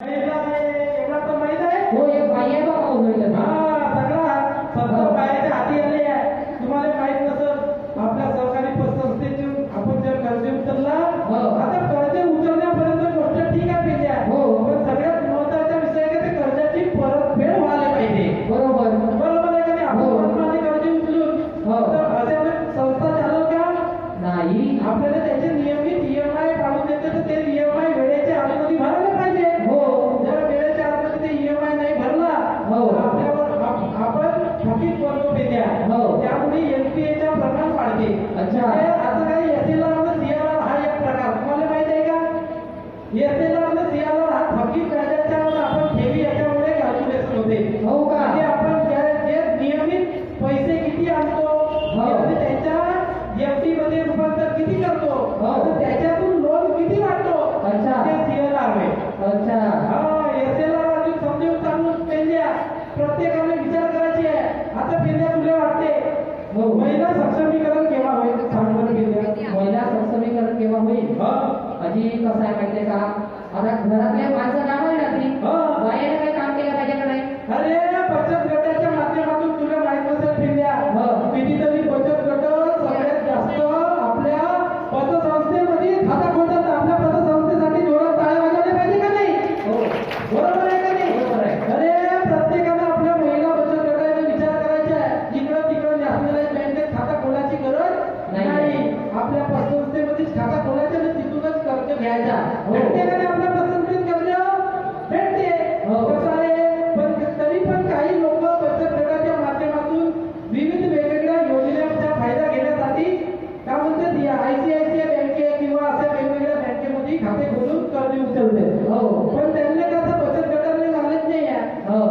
एवढा तर माहित आहे. हो एक बाई आहे बाबा उन्हाळ्यात. सगळा सत्ता बायाच्या हाती आले आहे. तुम्हाला माहित नसत आपल्या सहकारी पतसंस्थेतून आपण जर कर्ज उचलला आता कर्ज उचलण्यापर्यंत गोष्ट ठीक आहे पेल्या पण सगळ्यात महत्त्वाचा विषय आहे की ते कर्जाची परतफेड व्हायला पाहिजे. बरोबर बरोबर आहे का नाही. आपण मनमानी कर्ज उचलून तर असे संस्था चालव का नाही. आपल्याला त्याचे नियमित ईएमआय काढून देते तर ते ईएमआय वेळेच्या आतमध्ये भरायला पाहिजे. जर वेळेच्या आतमध्ये ते ईएमआय नाही भरला तर आपल्यावर आपण थकीत करतो पेल्या. त्यामुळे एनपीएच्या प्रमाण वाढते. आता काय एसएलआर आणि सीआरआर हा एक प्रकार तुम्हाला माहित आहे का. एसएलआर आणि सीआरआर हा थकीत व्याजाच्या आपण ठेवी याच्यामुळे कॅल्क्युलेशन होते. म्हणजे आपण जे नियमित पैसे किती आणतो आणि त्याच्या एफडी मध्ये रूपांतर किती करतो तर त्याच्यातून लोन किती वाढतो ते सीआरआर आहे. एसएलआर अजून समजून सांगून पेल्या प्रत्येकाने विचार करायची आहे. आता पेल्या तुला वाटते महिला सक्षमीकरण केव्हा होईल सांग बरं पेल्या. महिला सक्षमीकरण केव्हा होईल अजी कसं आहे माहितीये का. आता घरातल्या माणसं कामाला जातील बायाने काही काम केलं पाहिजे का नाही. अरे बचत गटाच्या माध्यमातून तुला माहित नसेल पेल्या कितीतरी बचत गट सगळ्यात जास्त आपल्या पतसंस्थेमध्ये खाता खोलतात. आपल्या पतसंस्थेसाठी जोरात टाळ्या वाजवल्या पाहिजे का नाही. बरोबर आहे का नाही. अरे प्रत्येकानं आपल्या महिला बचत गटाचा विचार करायचा आहे. इकडं तिकडं नॅशनलाइज बँकेत खाता खोलायची गरज नाही. आपल्या पतसंस्थेमध्येच खाता खोलायचं आणि तिथूनच कर्ज घ्यायचा. प्रत्येकाने आपल्या पतसंस्थेत कर्ज भेटते. कसं आहे पण तरी पण काही लोक बचत गटाच्या माध्यमातून विविध वेगवेगळ्या योजनांचा फायदा घेण्यासाठी काय म्हणतात आयसीआयसीआय बँके किंवा अशा वेगवेगळ्या बँकेमध्ये खाते खोलून कर्ज उचलते. पण त्यांना कसं बचत गटाला नॉलेज नाही आहे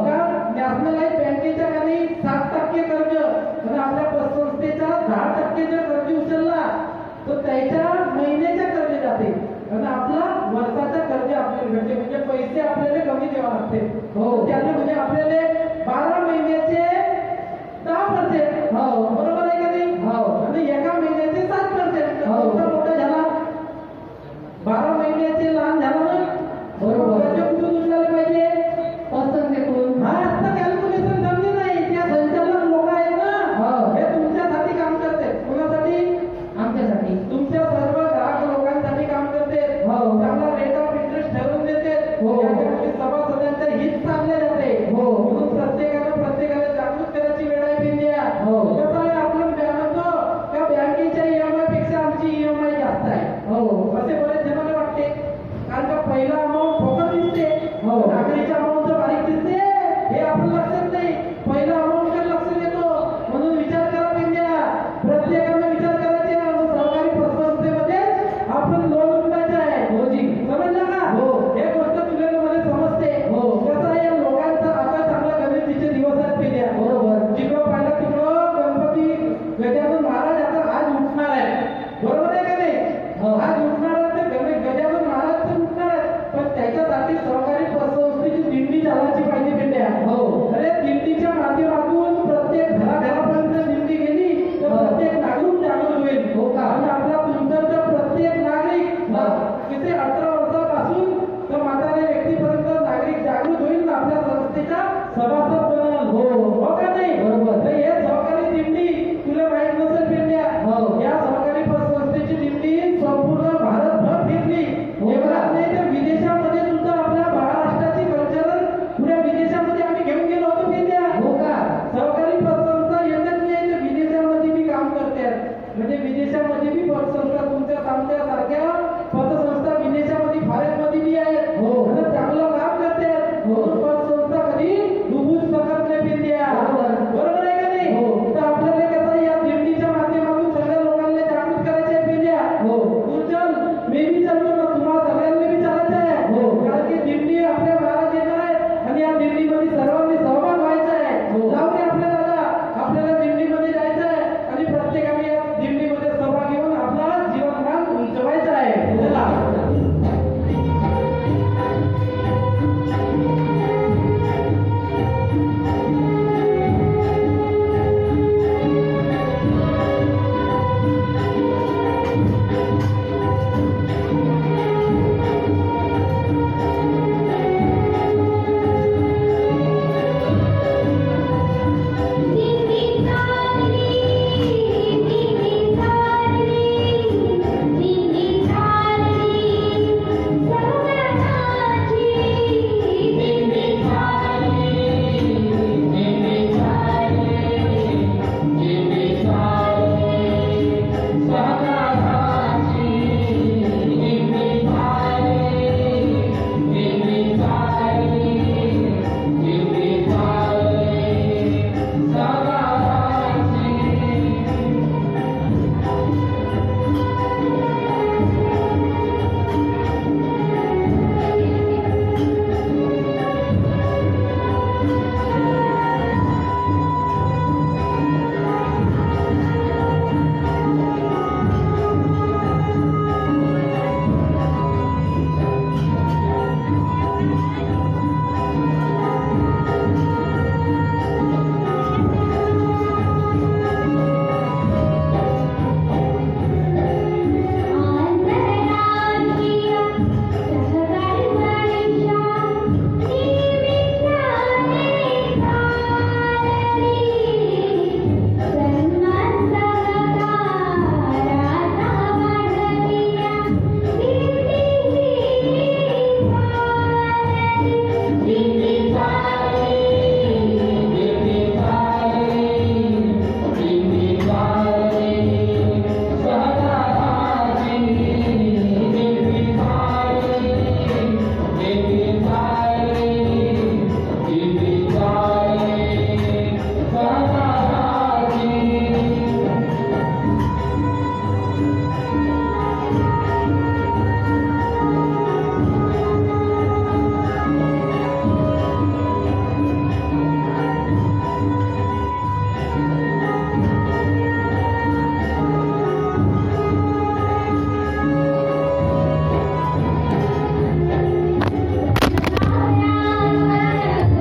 का नॅशनलाइज बँकेच्या खाली 7% कर्ज आणि आपल्या पतसंस्थेचा 10% जर कर्ज उचलला तर त्याच्या महिन्याच्या कर्ज जाते आणि आपला वर्षाचा कर्ज आपल्याला भेटते. म्हणजे पैसे आपल्याला कमी द्यावा लागते. त्याने म्हणजे आपल्याला 12 महिन्याचे